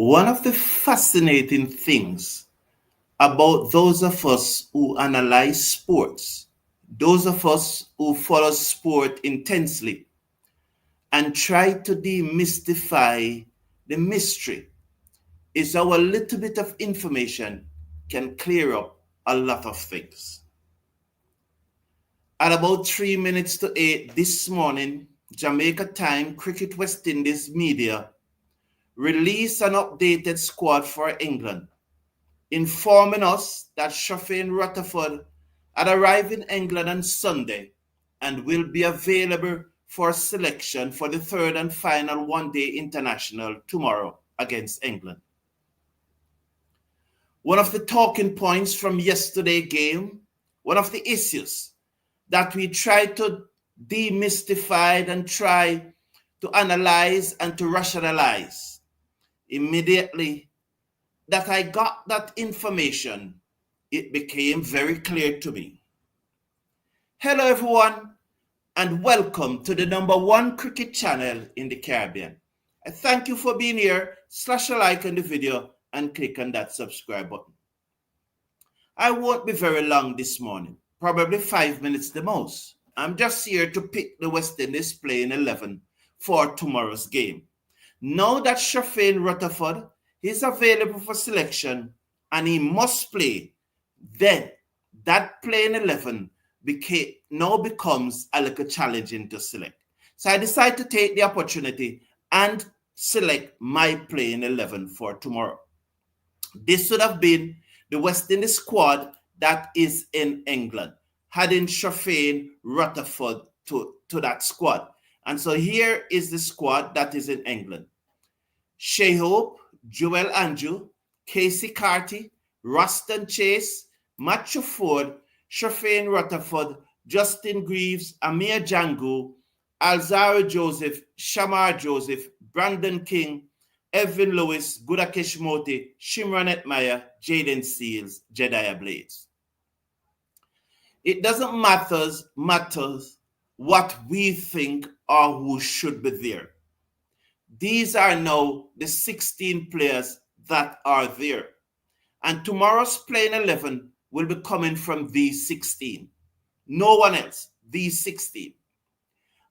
One of the fascinating things about those of us who analyze sports, those of us who follow sport intensely and try to demystify the mystery, is our little bit of information can clear up a lot of things. At about 3 minutes to 8 this morning, Jamaica time, Cricket West Indies media released an updated squad for England, informing us that Rutherford had arrived in England on Sunday and will be available for selection for the third and final one-day international tomorrow against England. One of the talking points from yesterday's game, one of the issues that we try to demystify and try to analyze and to rationalize, immediately that I got that information, it became very clear to me. Hello everyone, and welcome to the #1 cricket channel in the Caribbean. I thank you for being here. Slash a like on the video and click on that subscribe button. I won't be very long this morning, probably 5 minutes the most. I'm just here to pick the West Indies playing 11 for tomorrow's game. Now that Rutherford is available for selection and he must play, then that playing 11 now becomes a little challenging to select. So I decided to take the opportunity and select my playing 11 for tomorrow. This would have been the West Indies squad that is in England, adding Rutherford to that squad. And so here is the squad that is in England. Shai Hope, Joel Andrew, Casey Carty, Ruston Chase, Matthew Ford, Rutherford, Justin Greaves, Amir Django, Alzaro Joseph, Shamar Joseph, Brandon King, Evan Lewis, Gudakesh Moti, Shimron Etmire, Jaden Seals, Jedediah Blades. It doesn't matter what we think or who should be there. These are now the 16 players that are there. And tomorrow's playing 11 will be coming from these 16. No one else, these 16.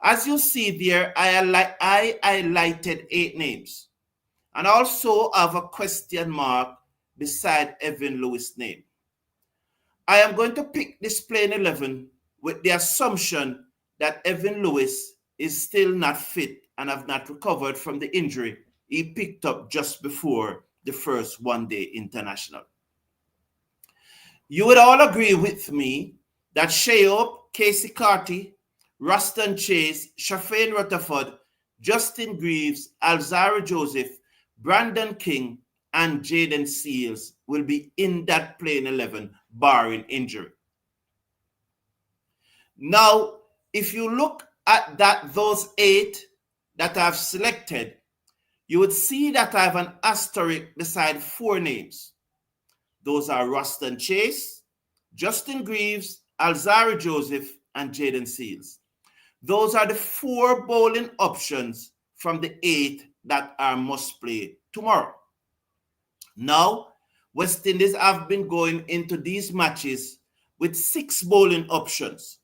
As you see there, I highlighted 8 names. And also have a question mark beside Evan Lewis' name. I am going to pick this playing 11 with the assumption that Evan Lewis is still not fit and have not recovered from the injury he picked up just before the first one-day international. You would all agree with me that Shai Hope, Casey Carty, Ruston Chase, Shafane Rutherford, Justin Greaves, Alzaro Joseph, Brandon King, and Jaden Seals will be in that playing 11, barring injury. Now, if you look at those 8 that I've selected, you would see that I have an asterisk beside 4 names. Those are Ruston Chase, Justin Greaves, Alzaro Joseph, and Jaden Seals. Those are the 4 bowling options from the 8 that are must play tomorrow. Now, West Indies have been going into these matches with 6 bowling options,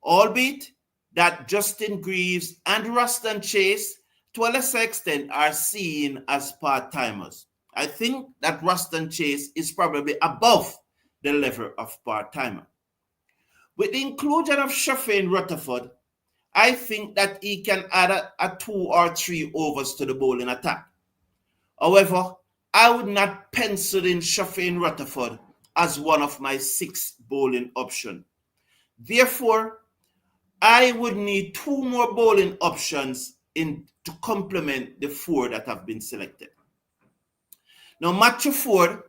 albeit that Justin Greaves and Ruston Chase to a lesser extent are seen as part-timers. I think that Ruston Chase is probably above the level of part-timer. With the inclusion of Shafane Rutherford, I think that he can add a 2 or 3 overs to the bowling attack. However, I would not pencil in Shafane Rutherford as one of my 6 bowling options. Therefore, I would need 2 more bowling options to complement the 4 that have been selected. Now, Matthew Ford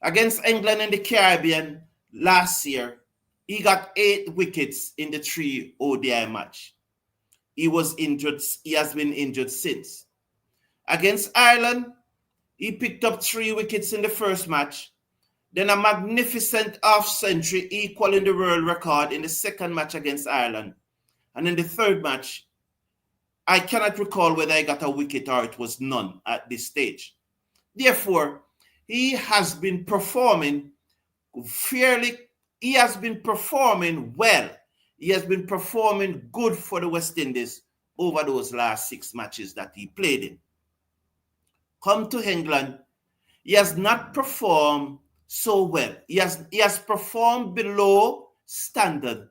against England in the Caribbean last year, he got 8 wickets in the 3 ODI match. He was injured. He has been injured since. Against Ireland, he picked up 3 wickets in the first match, then a magnificent half-century equaling the world record in the second match against Ireland. And in the third match, I cannot recall whether I got a wicket or it was none at this stage. Therefore, he has been performing fairly, he has been performing well. He has been performing good for the West Indies over those last 6 matches that he played in. Come to England, he has not performed so well. He has performed below standard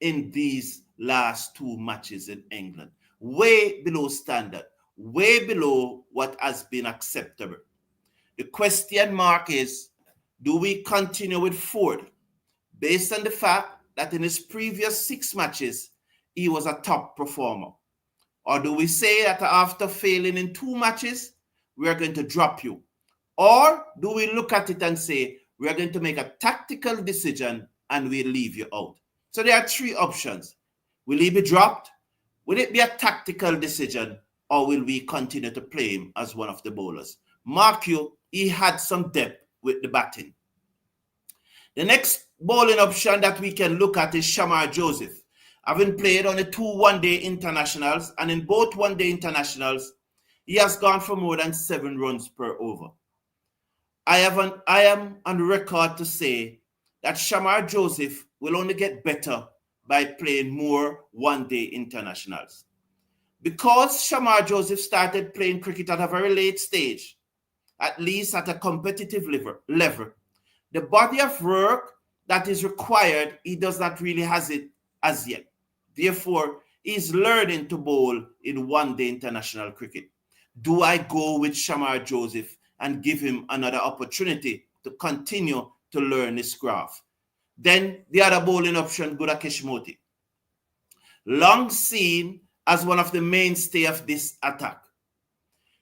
in these last 2 matches in England. Way below standard, way below what has been acceptable. The question mark is, do we continue with Ford based on the fact that in his previous 6 matches, he was a top performer? Or do we say that after failing in 2 matches, we are going to drop you? Or do we look at it and say, we are going to make a tactical decision and we'll leave you out? So there are 3 options. Will he be dropped? Will it be a tactical decision? Or will we continue to play him as one of the bowlers? Mark you, he had some depth with the batting. The next bowling option that we can look at is Shamar Joseph. Having played on the 2 one-day internationals, and in both one-day internationals, he has gone for more than 7 runs per over. I am on record to say that Shamar Joseph will only get better by playing more one-day internationals. Because Shamar Joseph started playing cricket at a very late stage, at least at a competitive level, the body of work that is required, he does not really has it as yet. Therefore, he's learning to bowl in one-day international cricket. Do I go with Shamar Joseph and give him another opportunity to continue to learn his craft? Then the other bowling option, Gudakesh Motie. Long seen as one of the mainstay of this attack.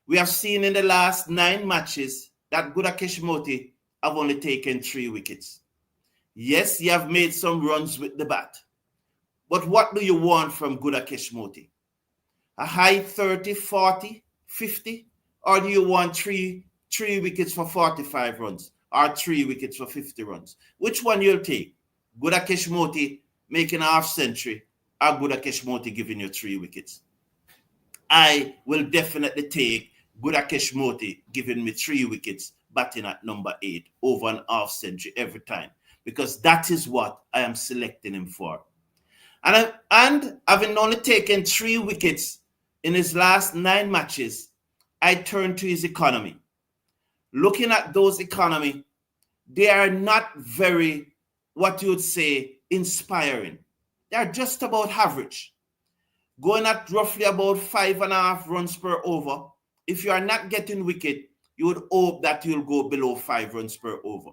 We have seen in the last 9 matches that Gudakesh Motie have only taken 3 wickets. Yes, he have made some runs with the bat. But what do you want from Gudakesh Motie? A high 30, 40, 50? Or do you want 3 wickets for 45 runs? Or 3 wickets for 50 runs? Which one you'll take? Gudakesh Motie making a half century, or Gudakesh Motie giving you 3 wickets? I will definitely take Gudakesh Motie giving me 3 wickets, batting at number 8 over an half century every time, because that is what I am selecting him for. And having only taken 3 wickets in his last 9 matches, I turn to his economy. Looking at those economy, they are not very, what you would say, inspiring. They are just about average. Going at roughly about 5.5 runs per over. If you are not getting wicket, you would hope that you'll go below 5 runs per over.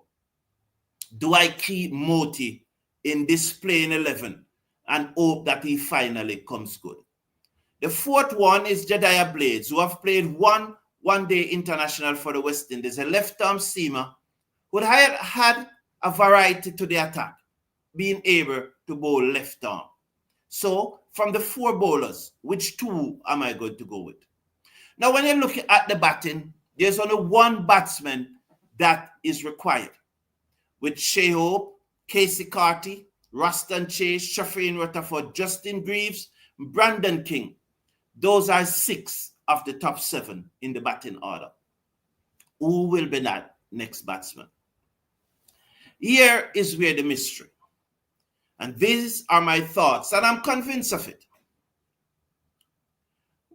Do I keep Motie in this playing 11 and hope that he finally comes good? The 4th one is Jediah Blades, who have played one-day international for the West Indies, a left-arm seamer who had a variety to the attack, being able to bowl left arm. So from the 4 bowlers, which 2 am I going to go with? Now, when you look at the batting, there's only 1 batsman that is required. With Shai Hope, Casey Carty, Ruston Chase, Shafeen Rutherford, Justin Greaves, Brandon King. Those are 6 of the top 7 in the batting order. Who will be that next batsman? Here is where the mystery. And these are my thoughts, and I'm convinced of it.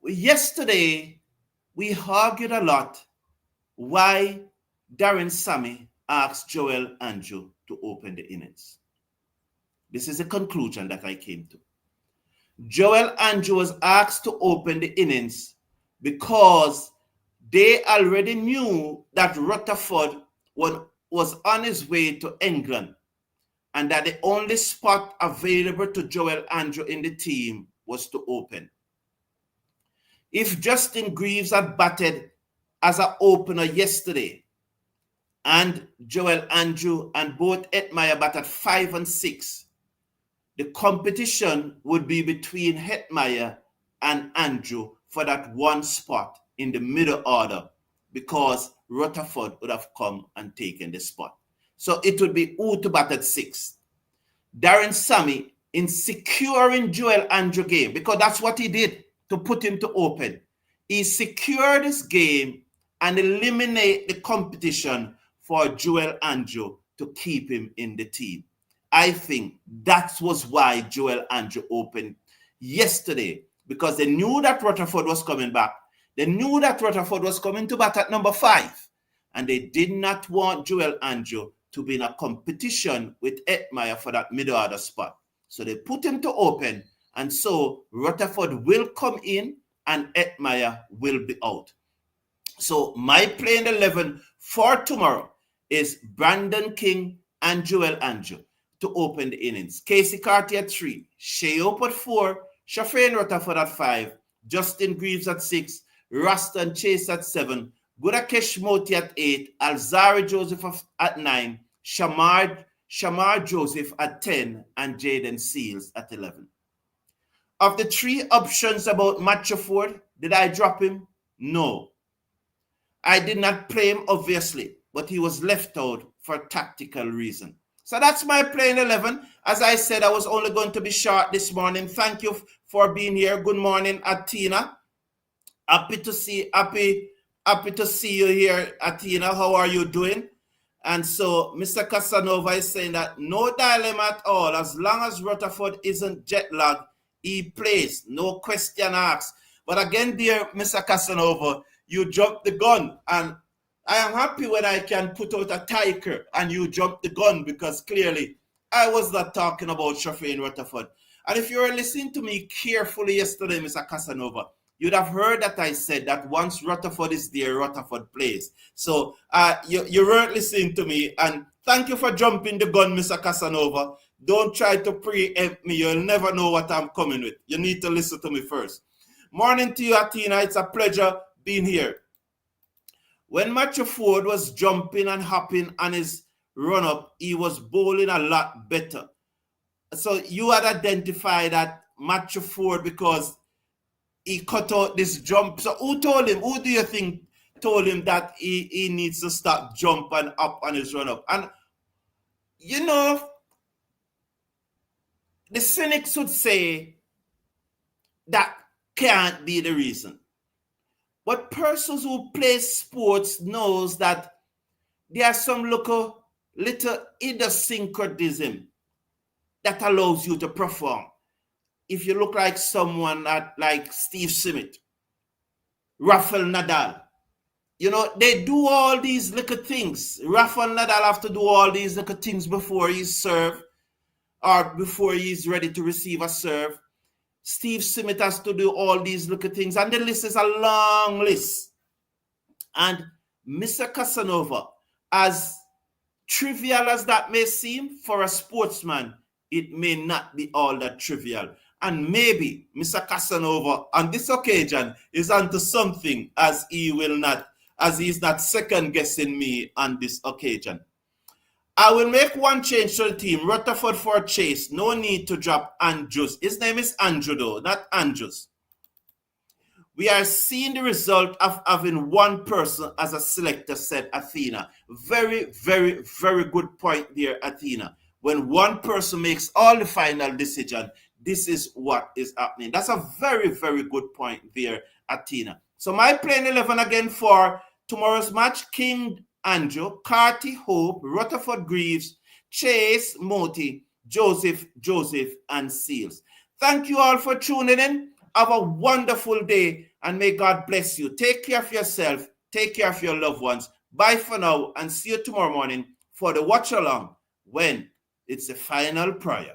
Yesterday, we argued a lot why Darren Sammy asked Joel Andrew to open the innings. This is a conclusion that I came to. Joel Andrew was asked to open the innings because they already knew that Rutherford was on his way to England and that the only spot available to Joel Andrew in the team was to open. If Justin Greaves had batted as an opener yesterday and Joel Andrew and both Hetmyer batted 5 and 6, the competition would be between Hetmyer and Andrew for that 1 spot in the middle order, because Rutherford would have come and taken the spot. So it would be who to bat at 6. Darren Sammy, in securing Joel Andrew game, because that's what he did to put him to open. He secured his game and eliminate the competition for Joel Andrew to keep him in the team. I think that was why Joel Andrew opened yesterday, because they knew that Rutherford was coming back. They knew that Rutherford was coming to bat at number 5, and they did not want Joel Andrew to be in a competition with Edmeyer for that middle order spot. So they put him to open, and so Rutherford will come in and Edmeyer will be out. So my playing 11 for tomorrow is Brandon King and Joel Andrew to open the innings. Casey Carty at 3, Shea Hope at 4, Shafane Rutherford at 5, Justin Greaves at 6, Raston Chase at 7, Budakesh Moti at 8, Alzari Joseph at 9, Shamar Joseph at 10, and Jaden Seals at 11. Of the 3 options about Matthew Ford, did I drop him? No. I did not play him, obviously, but he was left out for tactical reason. So that's my playing 11. As I said, I was only going to be short this morning. Thank you for being here. Good morning, Atina. Happy to see you here, Atina. How are you doing? And so Mr. Casanova is saying that no dilemma at all. As long as Rutherford isn't jet lagged, he plays. No question asked. But again, dear Mr. Casanova, you jumped the gun. And I am happy when I can put out a tiker and you jumped the gun, because clearly I was not talking about Shafane Rutherford. And if you were listening to me carefully yesterday, Mr. Casanova, you'd have heard that I said that once Rutherford is there, Rutherford plays. So you weren't listening to me. And thank you for jumping the gun, Mr. Casanova. Don't try to preempt me. You'll never know what I'm coming with. You need to listen to me first. Morning to you, Atina. It's a pleasure being here. When Matthew Ford was jumping and hopping on his run-up, he was bowling a lot better. So you had identified that Matthew Ford because he cut out this jump. So who told him? Who do you think told him that he needs to stop jumping up on his run-up? And, you know, the cynics would say that can't be the reason. But persons who play sports knows that there are some little idiosyncratism that allows you to perform. If you look like someone like Steve Smith, Rafael Nadal, you know, they do all these little things. Rafael Nadal have to do all these little things before he serve or before he's ready to receive a serve. Steve Smith has to do all these little things, and the list is a long list. And Mr. Casanova, as trivial as that may seem for a sportsman, it may not be all that trivial. And maybe Mr. Casanova on this occasion is onto something, as he's not second guessing me on this occasion. I will make one change to the team. Rutherford for Chase. No need to drop Andrews. His name is Andrew though, not Andrews. We are seeing the result of having one person as a selector, said Athena. Very, very, very good point there, Athena. When one person makes all the final decision, this is what is happening. That's a very, very good point there, Athena. So my playing 11 again for tomorrow's match: King Andrew, Carty Hope, Rutherford Greaves, Chase Moti, Joseph, and Seals. Thank you all for tuning in. Have a wonderful day, and may God bless you. Take care of yourself. Take care of your loved ones. Bye for now, and see you tomorrow morning for the watch along when it's the final prayer.